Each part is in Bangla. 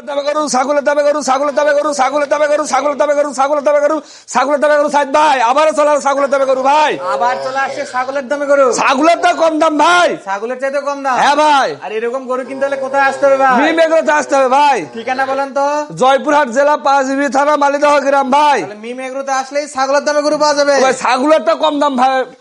দাবে গরু ছাগলের দাবে গরু ছাগলের দাবে গরু ছাগলের দাবে গরু ছাগলের দাবে গরু ছাগলের দাবে গরু ছাগলের দাবে গরু সাইদ ভাই আবারও চলে ছাগলের দাবে গরু ভাই আবার চলে আসছে ছাগলের দামে গরু। ছাগলের তো কম দাম ভাই। ছাগলের চাইতে কম দাম? হ্যাঁ ভাই। আর এরকম গরু কিনতে হলে কোথায় আসতে হবে ভাই? মিম এগ্রোতে আসতে হবে ভাই। ঠিকানা বলেন তো। জয়পুরহাট জেলা পাঁচবি থানা মালিদহ গ্রাম ভাই। তাহলে মিম এগ্রোতে আসলেই ছাগলের দামে গরু পাওয়া যাবে। ভাই ছাগলের তো কম দাম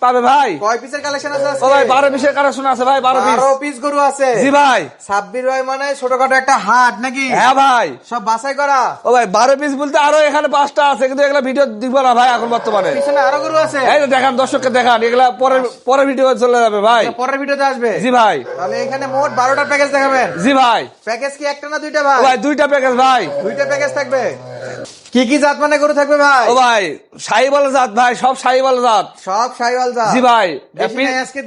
পাবে ভাই। কয় পিসের কালেকশন আছে আজকে? ও ভাই 12 পিসের কালেকশন আছে ভাই। 12 পিস গরু আছে। জি ভাই। সাব্বির ভাই মানে ছোটখাটো একটা হাট নাকি? হ্যাঁ ভাই। সব বাছাই করা। ও ভাই 12 পিস বলতে আরো এখানে 5টা আছে, কিন্তু এগুলা ভিডিও দিব না ভাই এখন বর্তমানে। পিছনে আরো গরু আছে। এই যে দেখান, দর্শককে দেখান, এগুলা পরে ভিডিও চলে যাবে ভাই। পরের ভিডিওতে আসবে। জি ভাই। তাহলে এখানে মোট 12টা প্যাকেজ দেখাবেন? জি ভাই। প্যাকেজ কি একটা না দুইটা ভাই? ও ভাই 2টা প্যাকেজ ভাই। 2টা প্যাকেজ থাকবে। কি কি জাত মানে গরু থাকবে ভাই? ও ভাই শাহিওয়াল জাত ভাই, সব শাহিওয়াল জাত। সব শাহিওয়াল জাত? জি ভাই। দেশি নাই আজকে?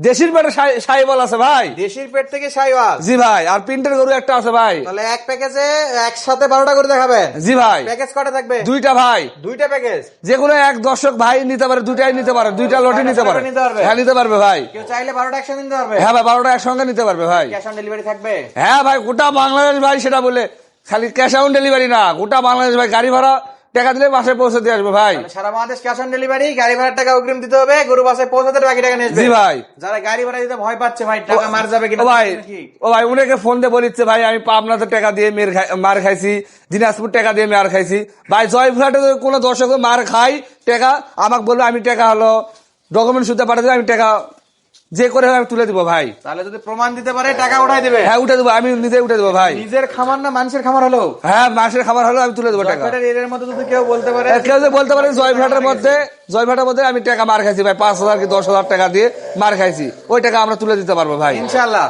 দেশির পেটে শাহিওয়াল আছে ভাই। দেশির পেট থেকে শাহিওয়াল? জি ভাই। আর প্রিন্টের গরু একটা আছে ভাই। তাহলে এক প্যাকেজে একসাথে 12টা করে দেখাবেন? জি ভাই। প্যাকেজ কটা থাকবে? 2টা ভাই। 2টা প্যাকেজ? যে কোনো এক দর্শক ভাই নিতে পারে, 2টাই নিতে পারে, 2টা লটে নিতে পারে। হ্যাঁ নিতে পারবে ভাই। কেউ চাইলে 12টা একসাথে নিতে পারবে? হ্যাঁ ভাই 12টা একসঙ্গে নিতে পারবে ভাই। ক্যাশ অন ডেলিভারি থাকবে? হ্যাঁ ভাই, গোটা বাংলাদেশ ভাই, সেটা বলে খালি ক্যাশ অন ডেলিভারি না, গোটা বাংলাদেশ ভাই। গাড়ি ভাড়া টাকা দিলে বাসায় পৌঁছে দিয়ে আসবে ভাই। সারা বাংলাদেশ ক্যাশ অন ডেলিভারি, গাড়ি ভাড়ার টাকা অগ্রিম দিতে হবে, গরু বাসায় পৌঁছাতে বাকি টাকা নিয়ে আসবে। জি ভাই। যারা গাড়ি ভাড়া দিতে ভয় পাচ্ছে ভাই টাকা মার যাবে কিনা, ও ভাই উনাকে ফোন দিয়ে বলিচ্ছে ভাই আমি পাবনাতে টাকা দিয়ে মার খাইছি, দিনাজপুর টাকা দিয়ে মার খাইছি ভাই। জয়পুরহাটে কোন দর্শক মার খাই টাকা আমাকে বললো, আমি টাকা হলো ডকুমেন্ট সুদ্ধা পাঠাতে, আমি টাকা যে করে আমি তুলে দিব ভাই। তাহলে যদি প্রমাণ দিতে পারে টাকা উঠাই দেবে? হ্যাঁ উঠে দেবো, আমি নিজে উঠে দেবো ভাই। নিজের খামার না মানুষের খামার হলো? হ্যাঁ মানুষের খাবার হলো, আমি তুলে দেবো টাকা। এর মধ্যে যদি কেউ বলতে পারে, কেউ যদি বলতে পারে জয়পুরহাটের মধ্যে আমি টাকা মার খাইছি ভাই, 5,000 কি 10,000 টাকা দিয়ে মার খাইছি, ওই টাকা আমরা তুলে দিতে পারবো ভাই ইনশাআল্লাহ।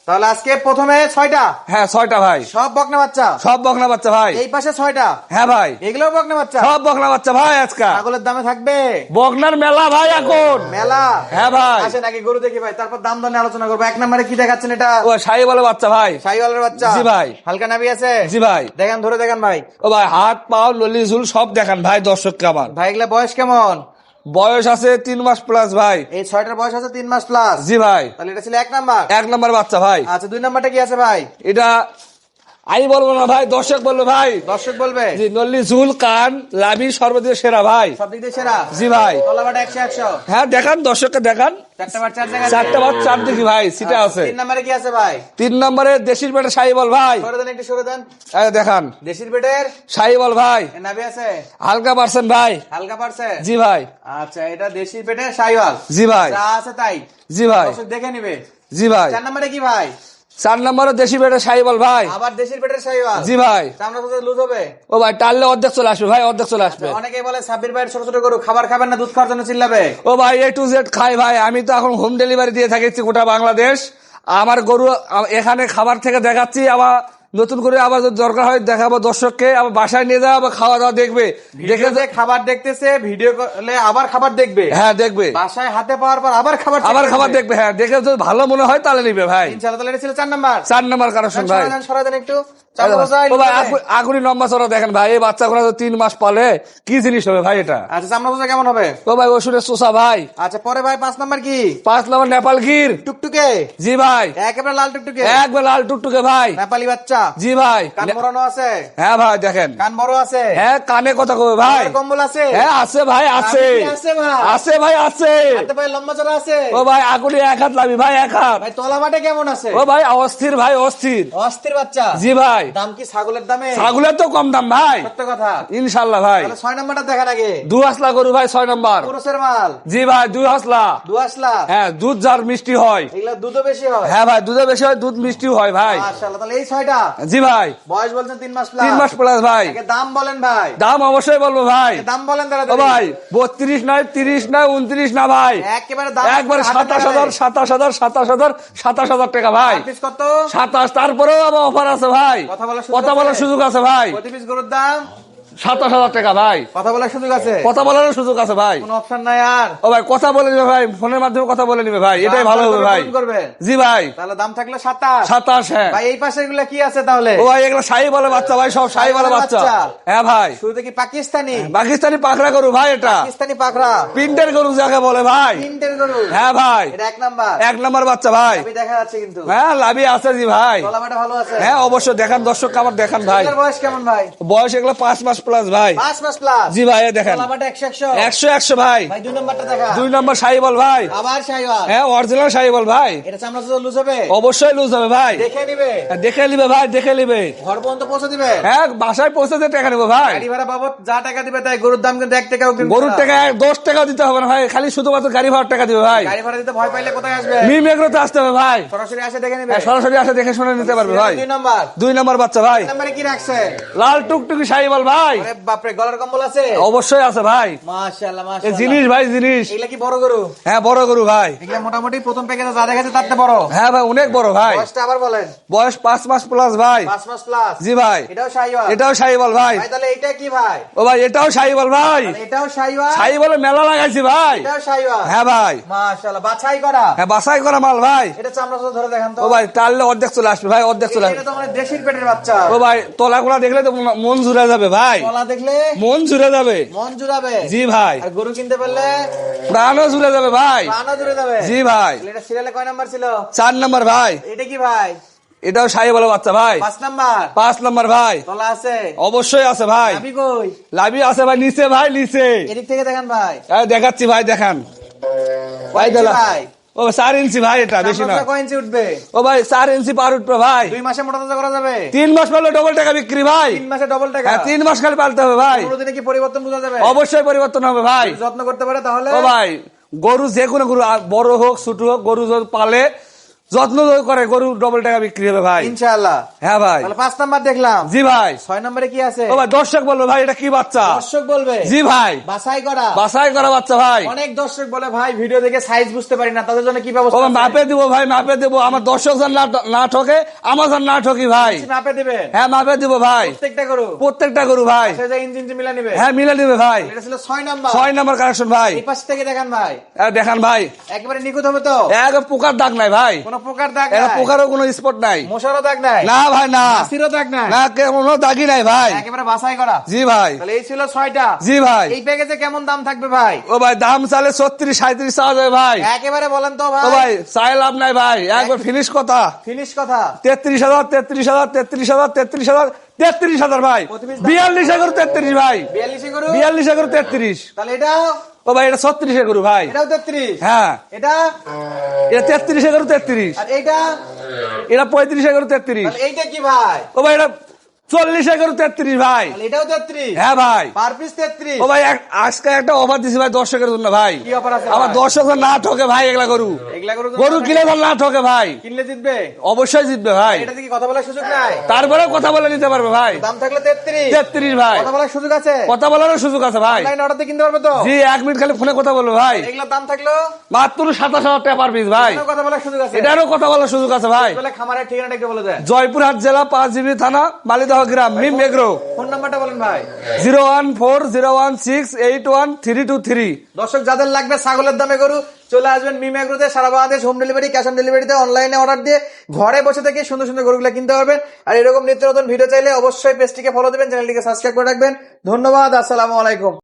তাহলে আজকে প্রথমে 6টা? হ্যাঁ 6টা ভাই। সব বকনা বাচ্চা? সব বকনা বাচ্চা ভাই। এই পাশে 6টা? হ্যাঁ ভাই। এগুলোও বকনা বাচ্চা? সব বকনা বাচ্চা ভাই। আজকে ছাগলের দামে থাকবে? বকনার মেলা ভাই এখন। মেলা? হ্যাঁ ভাই। আসেন আগে গরু দেখি ভাই, তারপর দাম দর নিয়ে আলোচনা করবো। এক নম্বরে কি দেখাচ্ছেন এটা? ও শাহিওয়ালের বাচ্চা ভাই। শাহিওয়ালের বাচ্চা? জি ভাই। হালকা নাভি আছে? জি ভাই। দেখেন, ধরে দেখেন ভাই। ও ভাই হাত পাও ললি ঝুল সব দেখান ভাই দর্শককে আমার। ভাই এগুলা বয়স কেমন? বয়স আছে 3 মাস প্লাস ভাই। এই 6টার বয়স আছে 3 মাস প্লাস? জি ভাই। তাহলে এটা ছিল 1 নাম্বার? 1 নম্বর বাচ্চা ভাই। আচ্ছা 2 নাম্বারটা কি আছে ভাই? এটা আমি বলবো না ভাই, দর্শক বলবে ভাই। দর্শক বলবে? জি, নল্লি ঝুল কান লাভি সর্বদিকে সেরা ভাই। সব দিক দিয়ে সেরা? জি ভাই। তলাবাটা 100 হ্যাঁ দেখান, দর্শককে দেখান। 4টা বার 4 জায়গা? 4টা বার 4 দিকে ভাই সিটা আছে। 3 নাম্বারে কি আছে ভাই? 3 নম্বরে দেশির পেটে শাহিওয়াল ভাই। সরে দেন, একটু সরে দেন। দেখান দেশির পেটের শাহিওয়াল ভাই। নাভি আছে? হালকা পার্সেন্ট ভাই। হালকা পারছে? জি ভাই। আচ্ছা এটা দেশির পেটের শাহিওয়াল? জি ভাই। যা আছে তাই? জি ভাই। দর্শক দেখে নিবে। জি ভাই। 4 নাম্বারে কি ভাই? 4 নম্বরে দেশি পেটে শাহিওয়াল ভাই। আবার দেশির পেটের শাহিওয়াল? জি ভাই। চামড়া কোথায় লুজ হবে? ও ভাই টানলে অর্ধেক চলে আসবে ভাই, অর্ধেক চলে আসবে। অনেকেই বলে সাব্বির ভাইয়ের ছোট ছোট গরু খাবার খাবেন না, দুধ খাওয়ার জন্য চিল্লাবে। ও ভাই A to Z খাই ভাই, আমি তো এখন হোম ডেলিভারি দিয়ে থাকি গোটা বাংলাদেশ। আমার গরু এখানে খাবার থেকে দেখাচ্ছি, আবার নতুন করে আবার যদি দরকার হয় দেখাবো দর্শককে, আবার বাসায় নিয়ে যাবো, আবার খাওয়া দাওয়া দেখবে, দেখে দেখে খাবার দেখতেছে, ভিডিও করলে আবার খাবার দেখবে। হ্যাঁ দেখবে, বাসায় হাতে পাওয়ার পর আবার খাবার দেখবে। হ্যাঁ দেখে যদি ভালো মনে হয় তাহলে নিবে ভাই ইনশাআল্লাহ। তাহলে এটা ছিল 4 নাম্বার? 4 নম্বর কালেকশন ভাই। সরাই দেন একটু। ও ভাই আগুনি লম্বা চড়া দেখেন ভাই, এই বাচ্চাগুলো 3 মাস পালে কি জিনিস হবে ভাই এটা। আচ্ছা চামড়া বোঝা কেমন হবে? ও ভাই ওষুধের চোষা ভাই। আচ্ছা পরে ভাই 5 নাম্বার কি? 5 নম্বর নেপাল গির টুকটুকে? জি ভাই। একেবারে লাল টুকটুকে? একবার লাল টুকটুকে ভাই, নেপালি বাচ্চা? জি ভাই। কান মোড়ানো আছে? হ্যাঁ ভাই দেখেন, কান বড় আছে? হ্যাঁ কানে কথা কবে ভাই। কম্বল আছে? হ্যাঁ আছে ভাই, আছে আছে ভাই, আছে ভাই, আছে। হাতে ভাই লম্বা চড়া আছে? ও ভাই আগুনি 1 হাত লাভি ভাই, 1 হাত ভাই তলা বাটে কেমন আছে? ও ভাই অস্থির ভাই, অস্থির অস্থির বাচ্চা? জি ভাই। দাম কি ছাগলের দামে? ছাগলের তো কম দাম ভাই, সত্য কথা ইনশাল্লাহ ভাই। তাহলে 6 নাম্বারটা দেখার আগে 2 হাসলা গরু ভাই, 6 নম্বর পুরুষের মাল? জি ভাই 2 হাসলা। 2 আসলা? হ্যাঁ দুধ যার মিষ্টি হয়, এগুলা দুধও বেশি হয়? হ্যাঁ ভাই দুধে বেশি হয়, দুধ মিষ্টিও হয় ভাই। মাশাআল্লাহ। তাহলে এই 6টা? জি ভাই। বয়স বলছেন 3 মাস প্লাস? 3 মাস প্লাস ভাই। দাম বলেন ভাই। দাম অবশ্যই বলবো ভাই। দাম বলেন দাদা। ও ভাই 32 নয়, 30 নয়, 29 না ভাই, একেবারে দাম একবার 27,000 27,000 27,000 27,000 টাকা ভাই। পিস কত? 27। তারপরেও আবার অফার আছে ভাই, কথা বলার সুযোগ আছে ভাই। প্রতি পিস গরুর দাম 27,000 টাকা ভাই। কথা বলার সুযোগ আছে, কথা বলারও সুযোগ আছে ভাই। কোনো অপশন নাই আর। ও ভাই কথা বলে নিবে ভাই, ফোনের মাধ্যমে কথা বলে নিবে ভাই, এটাই ভালো হবে ভাই। ফোন করবে। জি ভাই। তাহলে দাম থাকলো 27। 27। হ্যাঁ ভাই এই পাশে এগুলা কি আছে তাহলে? ও ভাই এগুলো শাহী বলে বাচ্চা ভাই, সব শাহী বলে বাচ্চা। বাচ্চা। হ্যাঁ ভাই। শুরুতে কি পাকিস্তানি? পাকিস্তানি পাখরা গরু ভাই, এটা পাকিস্তানি পাকড়া, প্রিন্টের গরু যাকে বলে ভাই। তিনটের গরু। হ্যাঁ ভাই, এটা এক নাম্বার। 1 নম্বর বাচ্চা ভাই। আমি দেখা যাচ্ছে কিন্তু হ্যাঁ লাভি আছে জি ভাই। তলাবাটা ভালো আছে। হ্যাঁ অবশ্যই দেখান, দর্শক আমার দেখান ভাই। এটার বয়স কেমন ভাই? বয়স এগুলো 5 মাস প্লাস ভাই। 5 মাস প্লাস। জি ভাই, দেখেন তলাবাটা 100 100 ভাই। ভাই 2 নাম্বারটা দেখা। 2 নম্বর শাহী বল ভাই। আবার শাইওয়াল। হ্যাঁ অরিজিনাল শাহী বল ভাই। এটা চামড়া তো লুজ হবে, অবশ্যই লুজ হবে ভাই। দেখে নিবে, হ্যাঁ, দেখে নিবে ভাই, দেখে নিবে। ঘর পর্যন্ত পৌঁছে দিবে। হ্যাঁ বাসায় পৌঁছে দিয়ে টাকা নেবো ভাই। গাড়ি ভাড়া বাবদ যা টাকা দিবে তাই, গরুর দাম কিন্তু 1 টাকা অগ্রিম। গরুর টাকা 10 টাকা দিতে হবে না ভাই, খালি শুধুমাত্র গাড়ি ভাড়ার টাকা দিবে ভাই। গাড়ি ভাড়া দিতে ভয় পাইলে কোথায় আসবে? মিম এগ্রোতে আসতে হবে ভাই। সরাসরি আসে দেখে নিবে। হ্যাঁ, সরাসরি আসে দেখে শুনে নিতে পারবে ভাই। 2 নাম্বার। 2 নম্বর বাচ্চা ভাই। নাম্বারে কি রাখছে? লাল টুকটুকি শাহী বল ভাই। আরে বাপরে, গলার কম্বল আছে? অবশ্যই আছে ভাই। মাশাআল্লাহ এই মাশাআল্লাহ। জিনিস ভাই, জিনিস। এগুলা কি বড় গরু? হ্যাঁ বড় গরু ভাই। এগুলা মোটামুটি প্রথম প্যাকেজে যা দেখাচ্ছে তার থেকে বড়। হ্যাঁ ভাই অনেক বড় ভাই। বয়সটা আবার বলেন। বয়স 5 মাস প্লাস ভাই। 5 মাস প্লাস। জি ভাই। এটাও শাইওয়াল। এটাও শাহী বল ভাই। ভাই তাহলে এটা কি ভাই? ও ভাই এটাও শাহী বল ভাই। তাহলে এটাও শাইওয়াল। শাহী বলে মেলা লাগাইছি ভাই। এটাও শাইওয়াল। হ্যাঁ ভাই। মাশাআল্লাহ, বাছাই করা। হ্যাঁ বাসাই করা মাল ভাই। এটা চামড়া তো ধরে দেখান তো। ও ভাই টানলে অর্ধেক চলে আসবে ভাই, অর্ধেক চলে আসবে। এটা তো মানে দেশির পেটের বাচ্চা। ও ভাই তলাগুলা দেখলে তো মন জুড়ে যাবে ভাই, গলা দেখলে মন জুড়ে যাবে। মন জুড়াবে। জি ভাই। আর গরু কিনতে পারলে প্রাণও জুড়ে যাবে ভাই। প্রাণও জুড়ে যাবে। জি ভাই। তাহলে এটা সিরিয়ালে কয় নাম্বার ছিল? 4 নম্বর ভাই। এটা কি ভাই? এটাও শাহী বলে বাচ্চা ভাই। 5 নাম্বার। 5 নম্বর ভাই। তলা আছে? অবশ্যই আছে ভাই। আমি কই? লাভি আছে ভাই, নিচে ভাই, নিচে। এদিক থেকে দেখান ভাই। এই দেখাচ্ছি ভাই, দেখান ভাই। কয় ইঞ্চি দেলা ভাই? ও 4 ইঞ্চি ভাই, এটা বেশি না। চামড়া কয় ইঞ্চি উঠবে? ও ভাই 4 ইঞ্চি পার উঠবে ভাই। 2 মাসে মোটা তাজা করা যাবে? 3 মাস পারলে ডবল টাকা বিক্রি ভাই। 3 মাসে ডবল টাকা? হ্যাঁ 3 মাস খালি পালতে হবে ভাই। 15 দিনে কি পরিবর্তন বোঝা যাবে? অবশ্যই পরিবর্তন হবে ভাই। যত্ন করতে পারে তাহলে। ও ভাই গরু যে কোনো গরু, বড় হোক ছোট হোক, গরু যদি পালে যত্ন যদি করে গরু ডবল টাকা বিক্রি হবে ভাই। ইনশাআল্লাহ। হ্যাঁ ভাই। তাহলে 5 নাম্বার দেখলাম। জি ভাই। 6 নম্বরে কি আছে? ও ভাই দর্শক বলবে ভাই এটা কি বাচ্চা। দর্শক বলবে। জি ভাই। বাছাই করা। বাসাই করা বাচ্চা ভাই। অনেক দর্শক বলে ভাই ভিডিও দেখে সাইজ বুঝতে পারি না, তাদের জন্য কি ও ব্যবস্থা ভাই আছে? মাপে দিব ভাই, মাপে দিব। আমার দর্শক যেন না ঠকে, আমার যেন না ঠকি ভাই। মাপে দিবেন? হ্যাঁ মাপে দিব ভাই। প্রত্যেকটা গরু প্রত্যেকটা গরু ভাই। সেটা ইঞ্জিন মিলা নিবে। হ্যাঁ মিলে দিবে ভাই। এটা ছিল 6 নাম্বার। 6 নম্বর কালেকশন ভাই। এই পাশ থেকে দেখান ভাই। দেখান ভাই। একেবারে নিখুঁত হবে তো? এক পোকার দাগ নাই ভাই। কোনো প্রকার দাগ এটা নাই? পোকারও কোনো স্পট নাই। মশারও দাগ নাই? না ভাই না। হাসিরও দাগ নাই? না কোনো দাগই নাই ভাই। একেবারে বাছাই করা। জি ভাই। তাহলে এই ছিল 6টা। জি ভাই। এই প্যাকেজে কেমন দাম থাকবে ভাই? ও ভাই দাম চালে 36-37 চাওয়া যায় ভাই। একেবারে বলেন তো ও ভাই। ভাই চাই লাভ নাই ভাই, একবার ফিনিশ কথা। ফিনিশ কথা। 33,000 33,000 33,000 33,000 33,000 ভাই। প্রতিপিস 42 করে 33 ভাই। 42 গরু। 42 করে 33। তাহলে এটা ও ভাই এটা 36 করে ভাই। এটাও 33। হ্যাঁ এটা এটা 33 করে 33। আর এইটা এটা 35 করে 33। তাহলে এইটা কি ভাই? ও ভাই এটা 40 করে 33 ভাই। তাহলে এটাও 33। হ্যাঁ ভাই। Per piece 33। ও ভাই আজকে একটা অফার দিছি ভাই দর্শকের জন্য ভাই। কি অফার আছে আমার ভাই? দর্শক যেন না ঠকে ভাই, এগুলা গরু এগুলা গরু গরু কিনে যেন না ঠকে ভাই। কিনলে জিতবে? অবশ্যই জিতবে ভাই। এটাতে কি কথা বলার সুযোগ নাই? তারপরে কথা বলে নিতে পারবে ভাই। দাম থাকলে 33। 33 ভাই। কথা বলার সুযোগ আছে? কথা বলারও সুযোগ আছে ভাই। অনলাইন অর্ডার দিয়ে কিনতে পারবে তো? জি 1 মিনিট খালি ফোনে কথা বলবো ভাই। এগুলোর দাম থাকলো মাত্র 27,000 টাকা পার পিস ভাই। এটারও কথা বলার সুযোগ আছে? এটারও কথা বলার সুযোগ আছে ভাই। বলে খামারের ঠিকানাটা একটু বলে দেন। জয়পুরহাট জেলা 5GB থানা মালিদহ গ্রাম মিম এগ্রো। ফোন নাম্বারটা বলেন ভাই। 01401632323। দর্শক যাদের লাগবে ছাগলের দামে গরু, চলে আসবেন মিম এগ্রোতে। সারা Bangladesh home delivery, cash on ডেলিভারিতে, অনলাইনে অর্ডার দিয়ে ঘরে বসে থেকে সুন্দর সুন্দর গরুগুলো কিনতে পারবেন। আর এরকম নিত্য নতুন ভিডিও চাইলে অবশ্যই পেজটিকে ফলো দিবেন, চ্যানেলটিকে সাবস্ক্রাইব করে রাখবেন। ধন্যবাদ, আসসালামু আলাইকুম।